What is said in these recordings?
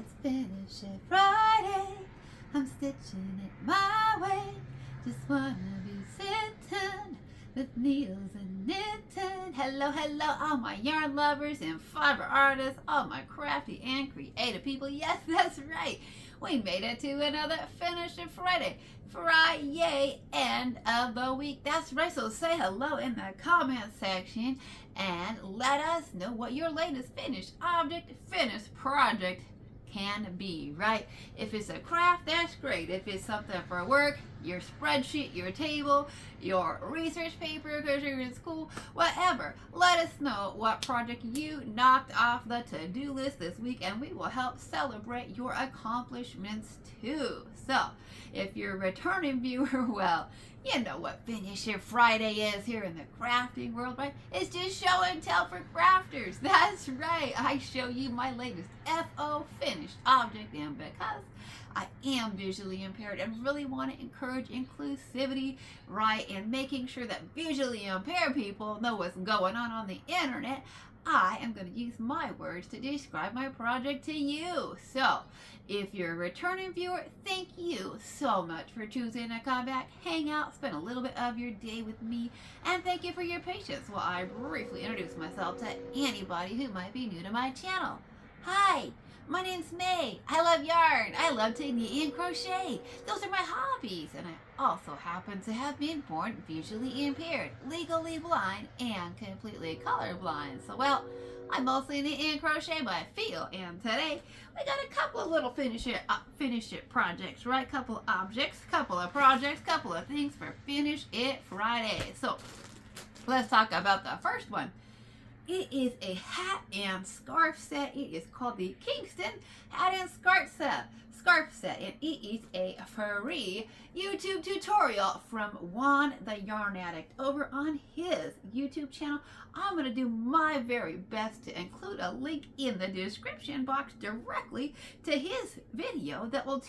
Let's finish it Friday. I'm stitching it my way. Just wanna be sitting with needles and knitting. Hello, hello, all my yarn lovers and fiber artists, all my crafty and creative people. Yes, that's right. We made it to another Finish It Friday. Friday, end of the week. That's right. So say hello in the comment section and let us know what your latest finished object, finished project can be, right? If it's a craft, that's great. If it's something for work, your spreadsheet, your table, your research paper because you're in school, whatever, let us know what project you knocked off the to-do list this week and we will help celebrate your accomplishments too. So if you're a returning viewer, well, you know what Finish It Friday is here in the crafting world, right? It's just show and tell for crafters. That's right. I show you my latest FO finished object, and because I am visually impaired and really want to encourage inclusivity, right, and making sure that visually impaired people know what's going on the internet, I am going to use my words to describe my project to you. So, if you're a returning viewer, thank you so much for choosing to come back, hang out, spend a little bit of your day with me, and thank you for your patience while I briefly introduce myself to anybody who might be new to my channel. Hi, my name's May. I love yarn. I love to knit and crochet. Those are my hobbies, and I also happen to have been born visually impaired, legally blind, and completely colorblind. So, well, I mostly knit and crochet by feel, and today we got a couple of little finish it projects, right? Couple of objects, couple of projects, couple of things for Finish It Friday. So let's talk about the first one. It is a hat and scarf set. It is called the Kingston hat and scarf set, and it is a free YouTube tutorial from Juan the Yarn Addict over on his YouTube channel. I'm going to do my very best to include a link in the description box directly to his video that will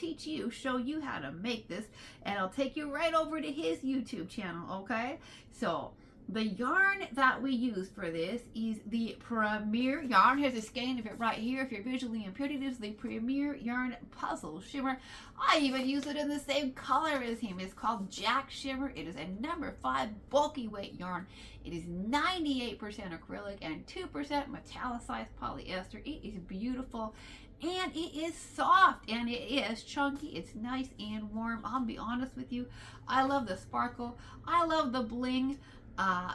show you how to make this, and I'll take you right over to his YouTube channel, okay? So the yarn that we use for this is the Premier Yarn. Here's a skein of it right here. If you're visually impaired, it is the Premier Yarn Puzzle Shimmer. I even use it in the same color as him. It's called Jack Shimmer. It is a number 5 bulky weight yarn. It is 98% acrylic and 2% metallicized polyester. It is beautiful. And it is soft and it is chunky. It's nice and warm. I'll be honest with you. I love the sparkle. I love the bling.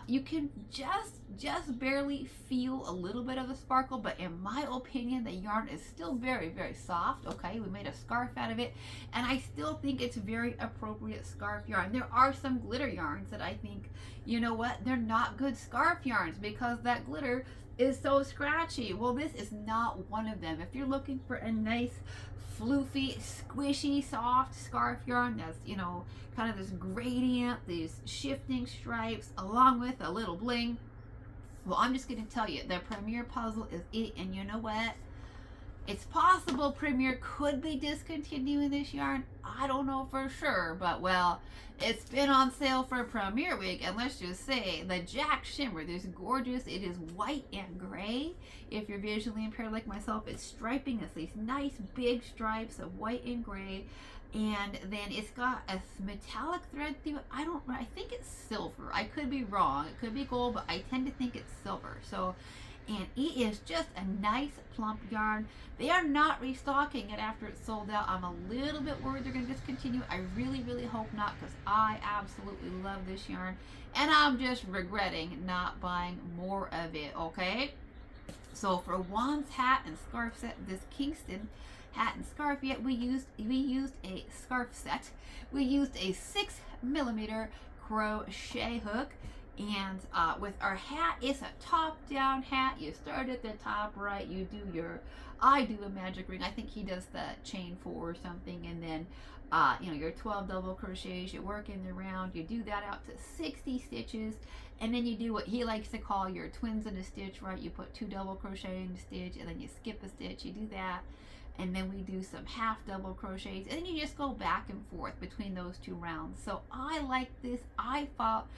You can just barely feel a little bit of the sparkle, but in my opinion, the yarn is still very, very soft. Okay, we made a scarf out of it, and I still think it's very appropriate scarf yarn. There are some glitter yarns that I think, you know what, they're not good scarf yarns because that glitter is so scratchy. Well, this is not one of them. If you're looking for a nice floofy, squishy, soft scarf yarn that's, you know, kind of this gradient, these shifting stripes, along with a little bling, well, I'm just going to tell you, the Premier Puzzle is it. And you know what? It's possible Premier could be discontinuing this yarn. I don't know for sure, but well, it's been on sale for Premier Week, and let's just say the Jack Shimmer, this gorgeous, it is white and gray. If you're visually impaired like myself, it's striping. It's these nice big stripes of white and gray, and then it's got a metallic thread through it. I think it's silver. I could be wrong. It could be gold, but I tend to think it's silver. So, and it is just a nice plump yarn. They are not restocking it after it's sold out. I'm a little bit worried they're going to discontinue. I really, really hope not, because I absolutely love this yarn, and I'm just regretting not buying more of it, okay? So for Juan's hat and scarf set, this Kingston hat and scarf, we used a scarf set. We used a 6mm crochet hook. And with our hat, it's a top-down hat. You start at the top, right? I do a magic ring. I think he does the chain 4 or something. And then, you know, your 12 double crochets. You work in the round. You do that out to 60 stitches. And then you do what he likes to call your twins in a stitch, right? You put 2 double crochet in a stitch, and then you skip a stitch. You do that. And then we do some half double crochets. And then you just go back and forth between those 2 rounds. So I like this. I thought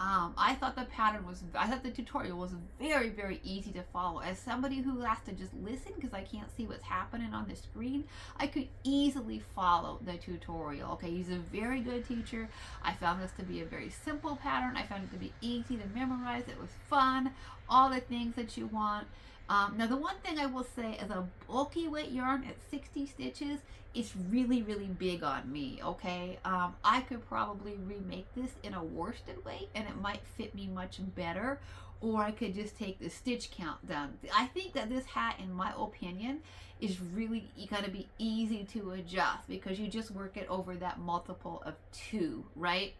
I thought the tutorial was very, very easy to follow. As somebody who has to just listen because I can't see what's happening on the screen, I could easily follow the tutorial. Okay, he's a very good teacher. I found this to be a very simple pattern. I found it to be easy to memorize. It was fun, all the things that you want. Now the one thing I will say is a bulky weight yarn at 60 stitches, it's really, really big on me, okay? I could probably remake this in a worsted weight and it might fit me much better, or I could just take the stitch count down. I think that this hat, in my opinion, is really gonna be easy to adjust because you just work it over that multiple of 2, right?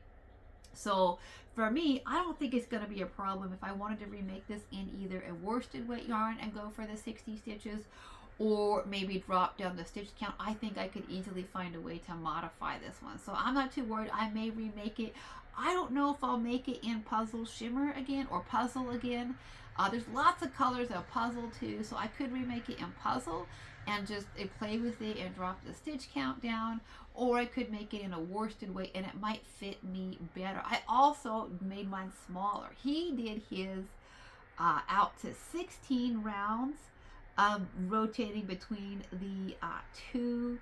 So for me, I don't think it's going to be a problem if I wanted to remake this in either a worsted weight yarn and go for the 60 stitches, or maybe drop down the stitch count. I think I could easily find a way to modify this one. So I'm not too worried. I may remake it. I don't know if I'll make it in puzzle shimmer again or puzzle again. There's lots of colors of puzzle too, so I could remake it in puzzle and just play with it and drop the stitch count down, or I could make it in a worsted weight and it might fit me better. I also made mine smaller. He did his out to 16 rounds, rotating between the 2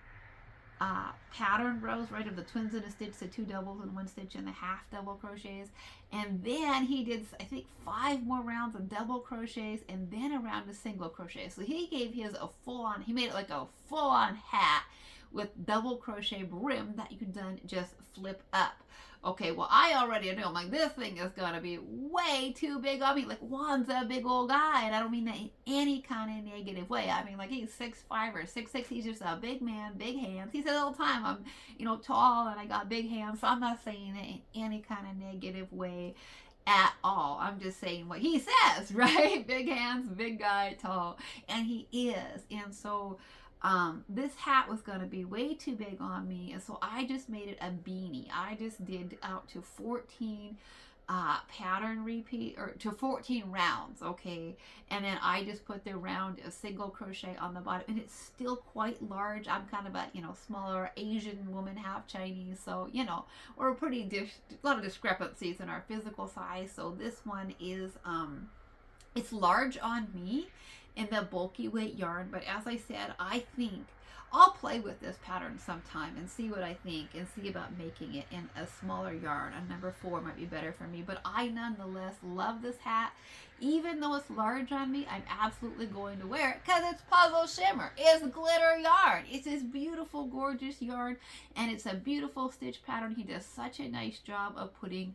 pattern rows, right, of the twins in a stitch, the 2 doubles and 1 stitch and the half double crochets. And then he did, I think, 5 more rounds of double crochets and then a round of single crochets. So he gave his a full-on, he made it like a full-on hat with double crochet brim that you could then just flip up. Okay, well, I already know, I'm like, this thing is gonna be way too big on me. Like, Juan's a big old guy, and I don't mean that in any kind of negative way. I mean, like, he's 6'5" or 6'6". He's just a big man, big hands. He says all the time, I'm, tall and I got big hands. So I'm not saying it in any kind of negative way at all. I'm just saying what he says, right? Big hands, big guy, tall, and he is. And so this hat was going to be way too big on me, and so I just made it a beanie. I just did out to 14 pattern repeat, or to 14 rounds, okay, and then I just put the round of single crochet on the bottom, and it's still quite large. I'm kind of a smaller Asian woman, half Chinese, so we're pretty a lot of discrepancies in our physical size. So this one is it's large on me in the bulky weight yarn, but as I said, I think I'll play with this pattern sometime and see what I think and see about making it in a smaller yarn. A number 4 might be better for me, but I nonetheless love this hat. Even though it's large on me, I'm absolutely going to wear it because it's puzzle shimmer. It's glitter yarn. It's this beautiful, gorgeous yarn, and it's a beautiful stitch pattern. He does such a nice job of putting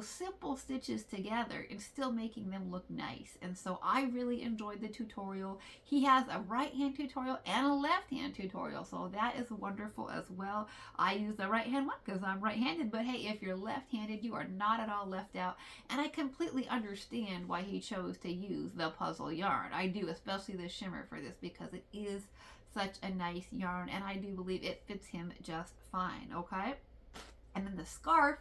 simple stitches together and still making them look nice. And so I really enjoyed the tutorial. He has a right hand tutorial and a left hand tutorial, so that is wonderful as well. I use the right hand one because I'm right handed, but hey, if you're left handed, you are not at all left out, and I completely understand why he chose to use the puzzle yarn. I do, especially the shimmer for this, because it is such a nice yarn, and I do believe it fits him just fine. Okay, and then the scarf,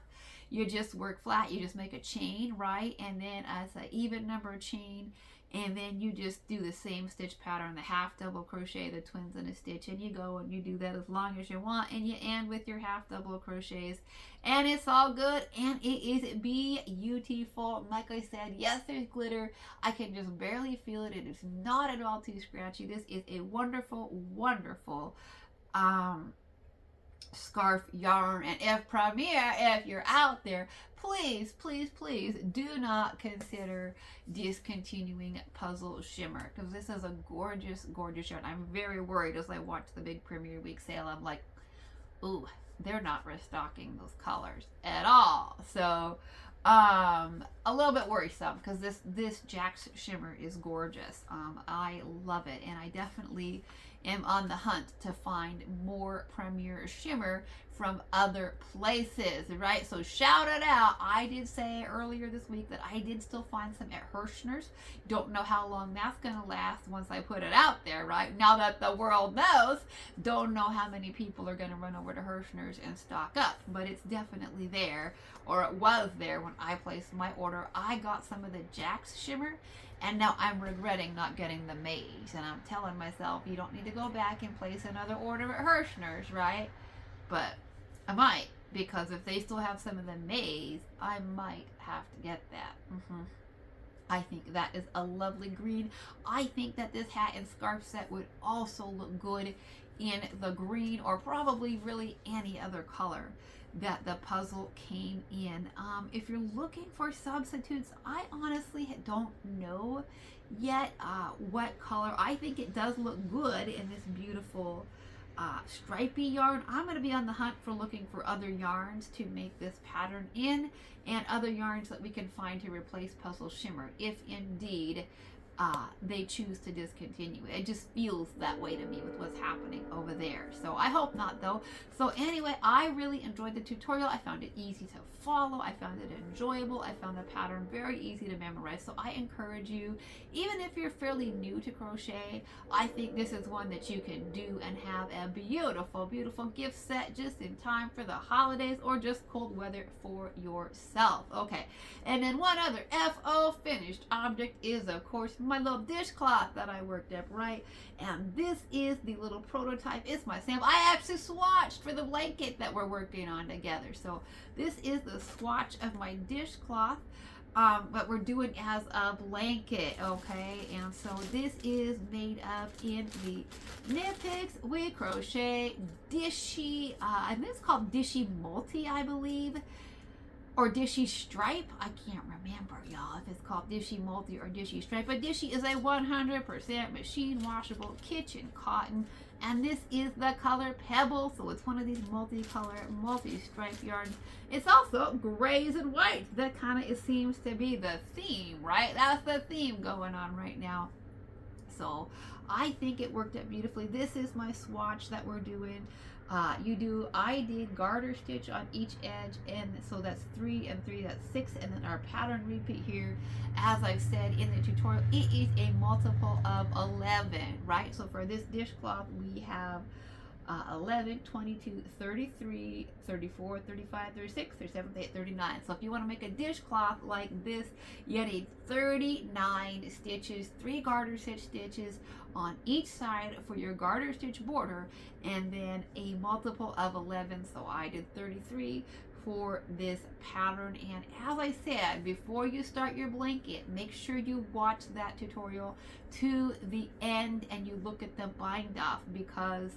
you just work flat, you just make a chain, right? And then as an even number chain, and then you just do the same stitch pattern, the half double crochet, the twins in a stitch, and you go and you do that as long as you want, and you end with your half double crochets, and it's all good, and it is beautiful. Like I said, yes, there's glitter. I can just barely feel it. It is not at all too scratchy. This is a wonderful, wonderful scarf yarn. And if you're out there, please, please, please do not consider discontinuing puzzle shimmer, because this is a gorgeous, gorgeous yarn. I'm very worried as I watch the big Premier Week sale. I'm like, ooh, they're not restocking those colors at all. So a little bit worrisome, because this Jack's shimmer is gorgeous. I love it, and I definitely am on the hunt to find more Premier shimmer from other places, right? So shout it out. I did say earlier this week that I did still find some at Hirschner's. Don't know how long that's gonna last once I put it out there, right? Now that the world knows, don't know how many people are gonna run over to Hirschner's and stock up, but it's definitely there, or it was there when I placed my order. I got some of the Jack's shimmer, and now I'm regretting not getting the maize, and I'm telling myself, you don't need to go back and place another order at Hirschner's, right? But I might, because if they still have some of the maize, I might have to get that. I think that is a lovely green. I think that this hat and scarf set would also look good in the green, or probably really any other color that the puzzle came in. If you're looking for substitutes, I honestly don't know yet what color. I think it does look good in this beautiful stripy yarn. I'm going to be on the hunt for looking for other yarns to make this pattern in, and other yarns that we can find to replace Puzzle Shimmer if indeed they choose to discontinue it. It just feels that way to me with what's happening over there. So I hope not, though. So anyway, I really enjoyed the tutorial. I found it easy to follow. I found it enjoyable. I found the pattern very easy to memorize. So I encourage you, even if you're fairly new to crochet, I think this is one that you can do and have a beautiful, beautiful gift set just in time for the holidays or just cold weather for yourself. Okay, and then one other FO finished object is, of course, my little dishcloth that I worked up, right? And this is the little prototype. It's my sample. I actually swatched for the blanket that we're working on together. So this is the swatch of my dishcloth, but we're doing as a blanket, okay? And so this is made up in the Knit Picks with Crochet Dishy, and this is called Dishy Multi, I believe, or Dishy Stripe. I can't remember, y'all, if it's called Dishy Multi or Dishy Stripe, but Dishy is a 100% machine washable kitchen cotton, and this is the color Pebble, so it's one of these multicolor, multi-stripe yarns. It's also grays and whites. That kind of seems to be the theme, right? That's the theme going on right now. So I think it worked out beautifully. This is my swatch that we're doing. I did garter stitch on each edge, and so that's 3 and 3, that's 6, and then our pattern repeat here, as I've said in the tutorial, it is a multiple of 11, right? So for this dishcloth, we have 11, 22, 33, 34, 35, 36, 37, 38, 39. So if you want to make a dishcloth like this, you need 39 stitches, 3 garter stitch stitches on each side for your garter stitch border, and then a multiple of 11. So I did 33 for this pattern. And as I said, before you start your blanket, make sure you watch that tutorial to the end and you look at the bind off, because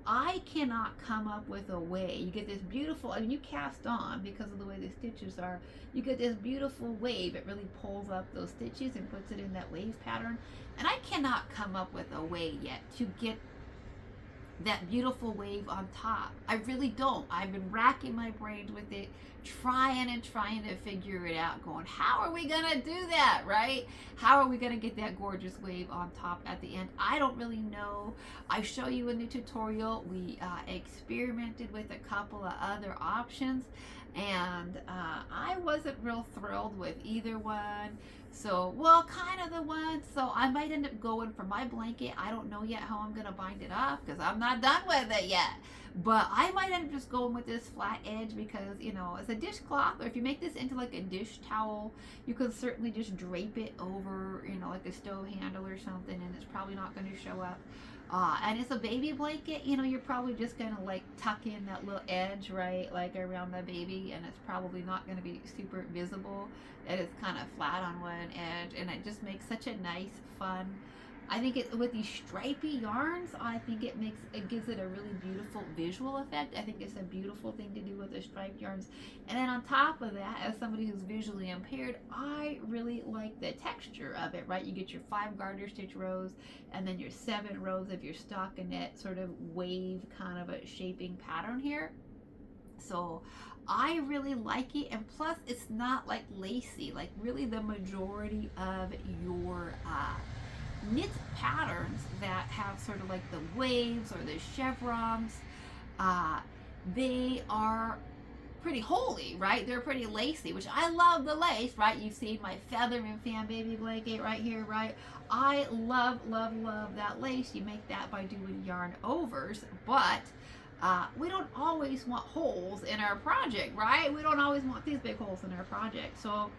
I cannot come up with a way. You get this beautiful, I mean, you cast on, because of the way the stitches are, you get this beautiful wave. It really pulls up those stitches and puts it in that wave pattern. And I cannot come up with a way yet to get that beautiful wave on top. I really don't. I've been racking my brains with it, trying to figure it out, going, how are we gonna do that, right? How are we gonna get that gorgeous wave on top at the end? I don't really know. I show you in the tutorial, we experimented with a couple of other options, and I wasn't real thrilled with either one. So, well, kind of the one. So I might end up going for my blanket. I don't know yet how I'm going to bind it up, because I'm not done with it yet. But I might end up just going with this flat edge, because, you know, as a dishcloth, or if you make this into like a dish towel, you can certainly just drape it over, you know, like a stove handle or something, and it's probably not going to show up. And it's a baby blanket, you know, you're probably just going to like tuck in that little edge, right, like around the baby, and it's probably not going to be super visible. It is kind of flat on one edge, and it just makes such a nice, fun, I think it, with these stripy yarns, I think it gives it a really beautiful visual effect. I think it's a beautiful thing to do with the striped yarns. And then on top of that, as somebody who's visually impaired, I really like the texture of it, right? You get your 5 garter stitch rows, and then your 7 rows of your stockinette sort of wave kind of a shaping pattern here. So I really like it, and plus it's not like lacy, like really the majority of your knit patterns that have sort of like the waves or the chevrons, they are pretty holy, right? They're pretty lacy, which I love the lace, right? You've seen my feather and fan baby blanket right here, right? I love, love, love that lace. You make that by doing yarn overs, but we don't always want holes in our project, right? We don't always want these big holes in our project. So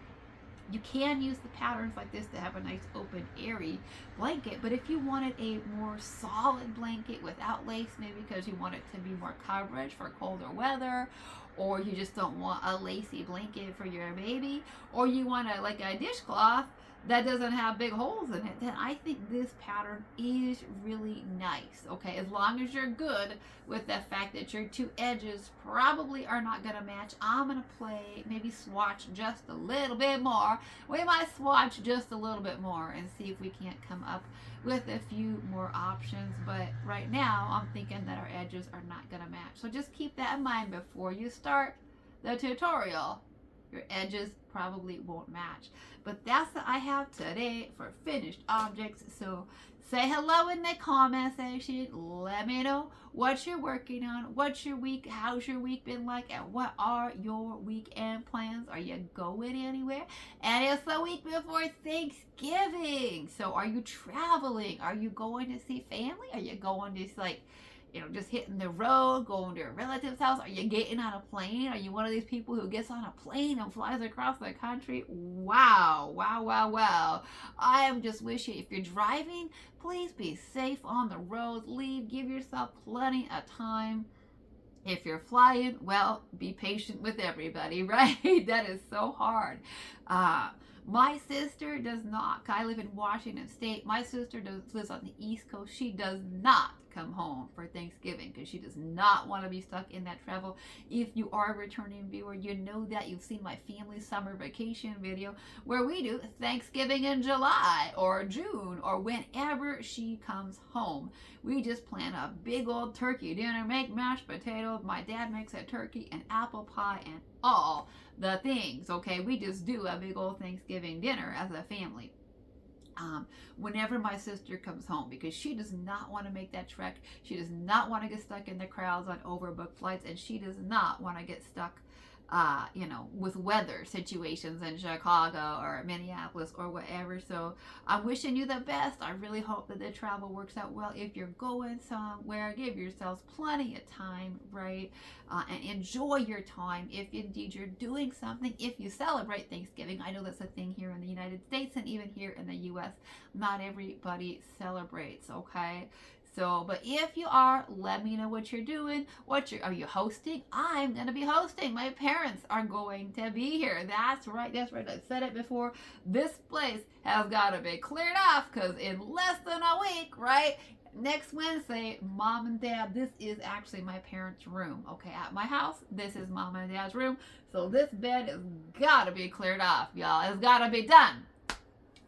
You can use the patterns like this to have a nice open airy blanket, but if you wanted a more solid blanket without lace, maybe because you want it to be more coverage for colder weather, or you just don't want a lacy blanket for your baby, or you want like a dishcloth that doesn't have big holes in it, then I think this pattern is really nice. Okay, as long as you're good with the fact that your two edges probably are not going to match, I'm going to play, maybe swatch just a little bit more. We might swatch just a little bit more and see if we can't come up with a few more options. But right now, I'm thinking that our edges are not going to match. So just keep that in mind before you start the tutorial. Your edges probably won't match. But that's what I have today for finished objects. So say hello in the comment section. Let me know what you're working on. What's your week? How's your week been like? And what are your weekend plans? Are you going anywhere? And it's the week before Thanksgiving. So are you traveling? Are you going to see family? Are you going to just hitting the road, going to a relative's house? Are you getting on a plane? Are you one of these people who gets on a plane and flies across the country? Wow, wow, wow, wow. I am just wishing, if you're driving, please be safe on the roads. Give yourself plenty of time. If you're flying, well, be patient with everybody, right? That is so hard. My sister does not. I live in Washington State. My sister lives on the East Coast. She does not come home for Thanksgiving because she does not want to be stuck in that travel. If you are a returning viewer, you know that you've seen my family summer vacation video where we do Thanksgiving in July or June or whenever she comes home. We just plan a big old turkey dinner, make mashed potatoes. My dad makes a turkey and apple pie and all the things. Okay, we just do a big old Thanksgiving dinner as a family. Whenever my sister comes home, because she does not want to make that trek. She does not want to get stuck in the crowds on overbooked flights, and she does not want to get stuck with weather situations in Chicago or Minneapolis or whatever. So I'm wishing you the best. I really hope that the travel works out well. If you're going somewhere, give yourselves plenty of time, right? And enjoy your time if indeed you're doing something. If you celebrate Thanksgiving, I know that's a thing here in the United States and even here in the U.S. Not everybody celebrates, okay? So, but if you are, let me know what you're doing. Are you hosting? I'm going to be hosting. My parents are going to be here. That's right. I said it before. This place has got to be cleared off because in less than a week, right? Next Wednesday, Mom and Dad, this is actually my parents' room. Okay, at my house, this is Mom and Dad's room. So this bed has got to be cleared off, y'all. It's got to be done.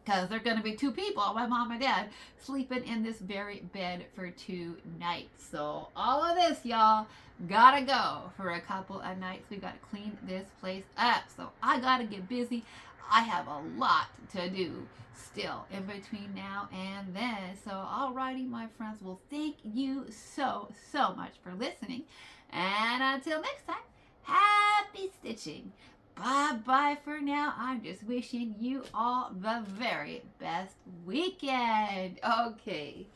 Because there are going to be two people, my mom and dad, sleeping in this very bed for 2 nights. So all of this, y'all, gotta go for a couple of nights. We got to clean this place up. So I got to get busy. I have a lot to do still in between now and then. So alrighty, my friends. Well, thank you so much for listening. And until next time, happy stitching. Bye-bye for now. I'm just wishing you all the very best weekend. Okay.